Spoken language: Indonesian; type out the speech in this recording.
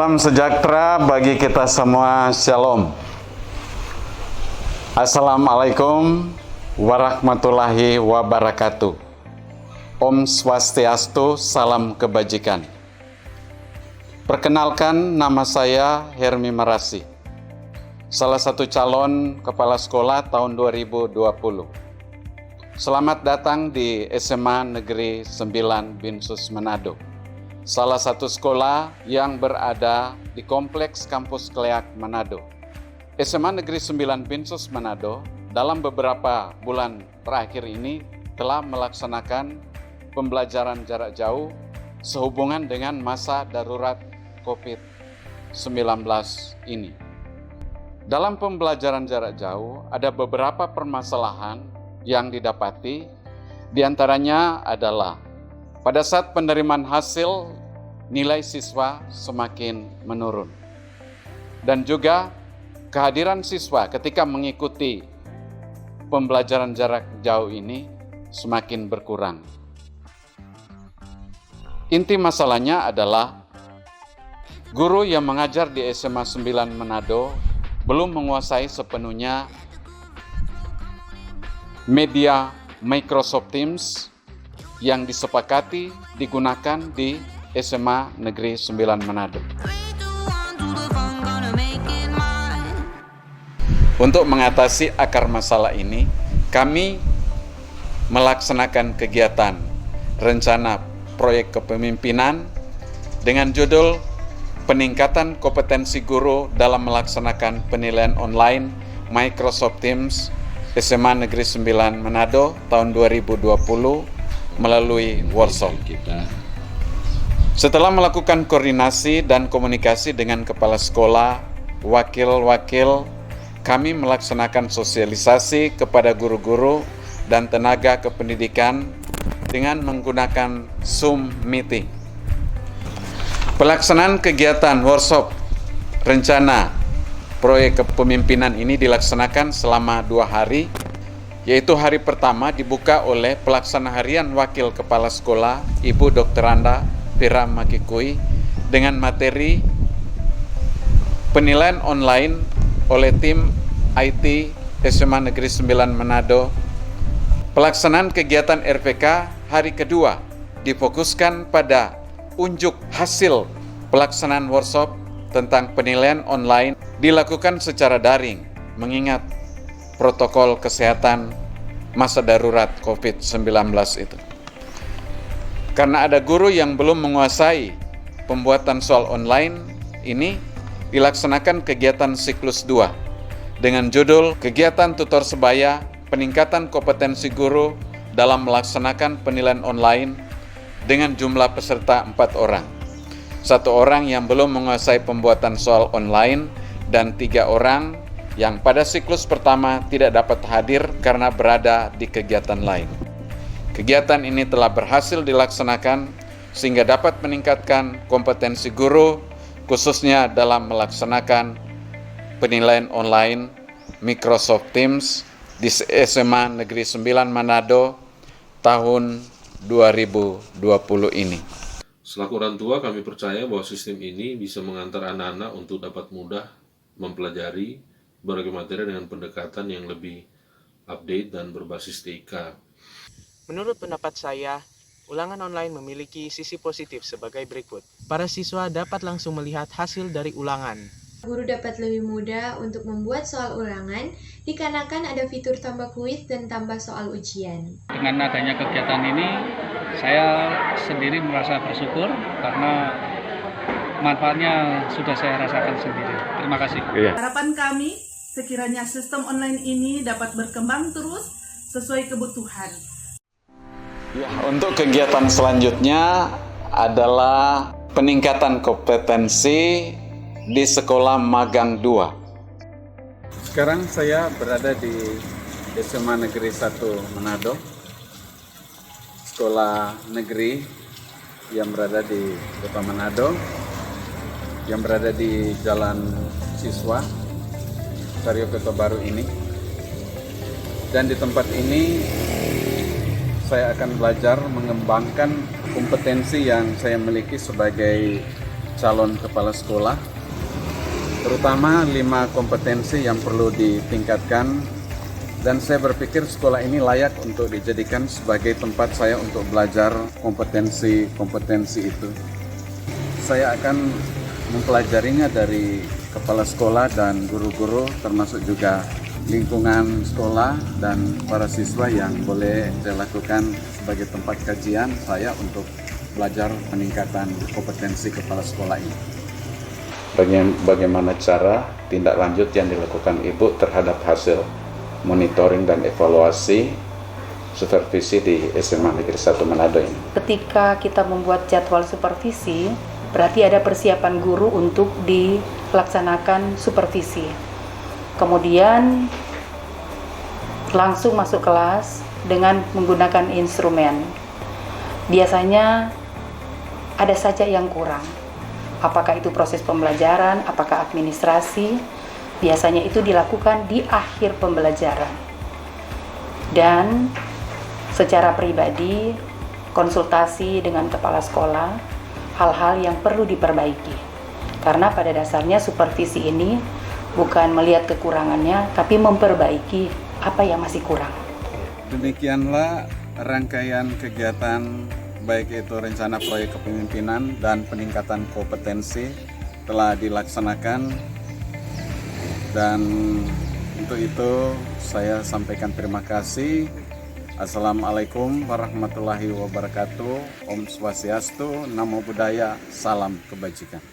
Salam sejahtera bagi kita semua. Shalom. Assalamualaikum warahmatullahi wabarakatuh. Om Swastiastu, salam kebajikan. Perkenalkan, nama saya Hermi Marasi, salah satu calon kepala sekolah tahun 2020. Selamat datang di SMA Negeri 9 Binsus Manado, salah satu sekolah yang berada di Kompleks Kampus Kleak Manado. SMA Negeri 9 Binsus Manado dalam beberapa bulan terakhir ini telah melaksanakan pembelajaran jarak jauh sehubungan dengan masa darurat COVID-19 ini. Dalam pembelajaran jarak jauh ada beberapa permasalahan yang didapati, diantaranya adalah pada saat penerimaan hasil, nilai siswa semakin menurun. Dan juga kehadiran siswa ketika mengikuti pembelajaran jarak jauh ini semakin berkurang. Inti masalahnya adalah guru yang mengajar di SMA 9 Manado belum menguasai sepenuhnya media Microsoft Teams yang disepakati digunakan di SMA Negeri 9 Manado. Untuk mengatasi akar masalah ini, kami melaksanakan kegiatan rencana proyek kepemimpinan dengan judul Peningkatan Kompetensi Guru dalam Melaksanakan Penilaian Online Microsoft Teams SMA Negeri 9 Manado tahun 2020 melalui workshop. Setelah melakukan koordinasi dan komunikasi dengan kepala sekolah, wakil-wakil, kami melaksanakan sosialisasi kepada guru-guru dan tenaga kependidikan dengan menggunakan Zoom meeting. Pelaksanaan kegiatan workshop rencana proyek kepemimpinan ini dilaksanakan selama 2 hari, yaitu hari pertama dibuka oleh pelaksana harian wakil kepala sekolah Ibu Dr. Anda Fira Makikui dengan materi penilaian online oleh tim IT SMA Negeri 9 Manado. Pelaksanaan kegiatan RPK hari kedua difokuskan pada unjuk hasil pelaksanaan workshop tentang penilaian online dilakukan secara daring, mengingat protokol kesehatan masa darurat COVID-19 itu. Karena ada guru yang belum menguasai pembuatan soal online ini, dilaksanakan kegiatan siklus 2 dengan judul Kegiatan Tutor Sebaya Peningkatan Kompetensi Guru dalam Melaksanakan Penilaian Online dengan jumlah peserta 4 orang. 1 orang yang belum menguasai pembuatan soal online dan 3 orang yang pada siklus pertama tidak dapat hadir karena berada di kegiatan lain. Kegiatan ini telah berhasil dilaksanakan sehingga dapat meningkatkan kompetensi guru khususnya dalam melaksanakan penilaian online Microsoft Teams di SMA Negeri 9 Manado tahun 2020 ini. Selaku orang tua, kami percaya bahwa sistem ini bisa mengantar anak-anak untuk dapat mudah mempelajari berbagai materi dengan pendekatan yang lebih update dan berbasis TIK. Menurut pendapat saya, ulangan online memiliki sisi positif sebagai berikut. Para siswa dapat langsung melihat hasil dari ulangan. Guru dapat lebih mudah untuk membuat soal ulangan dikarenakan ada fitur tambah kuis dan tambah soal ujian. Dengan adanya kegiatan ini, saya sendiri merasa bersyukur karena manfaatnya sudah saya rasakan sendiri. Terima kasih. Harapan kami sekiranya sistem online ini dapat berkembang terus sesuai kebutuhan. Ya, untuk kegiatan selanjutnya adalah peningkatan kompetensi di Sekolah Magang 2. Sekarang saya berada di SMA Negeri 1 Manado, sekolah negeri yang berada di Kota Manado, yang berada di Jalan Siswa, Karyo Kota Baru ini. Dan di tempat ini saya akan belajar mengembangkan kompetensi yang saya miliki sebagai calon kepala sekolah, terutama 5 kompetensi yang perlu ditingkatkan, dan saya berpikir sekolah ini layak untuk dijadikan sebagai tempat saya untuk belajar kompetensi itu. Saya akan mempelajarinya dari kepala sekolah dan guru-guru, termasuk juga lingkungan sekolah dan para siswa yang boleh saya lakukan sebagai tempat kajian saya untuk belajar peningkatan kompetensi kepala sekolah ini. Bagaimana cara tindak lanjut yang dilakukan Ibu terhadap hasil monitoring dan evaluasi supervisi di SMA Negeri 1 Manado ini? Ketika kita membuat jadwal supervisi, berarti ada persiapan guru untuk dilaksanakan supervisi. Kemudian langsung masuk kelas dengan menggunakan instrumen. Biasanya ada saja yang kurang. Apakah itu proses pembelajaran, apakah administrasi, biasanya itu dilakukan di akhir pembelajaran. Dan secara pribadi, konsultasi dengan kepala sekolah, hal-hal yang perlu diperbaiki. Karena pada dasarnya supervisi ini bukan melihat kekurangannya, tapi memperbaiki apa yang masih kurang. Demikianlah rangkaian kegiatan baik itu rencana proyek kepemimpinan dan peningkatan kompetensi telah dilaksanakan, dan untuk itu saya sampaikan terima kasih. Assalamualaikum warahmatullahi wabarakatuh. Om Swastiastu, Namo Buddhaya, salam kebajikan.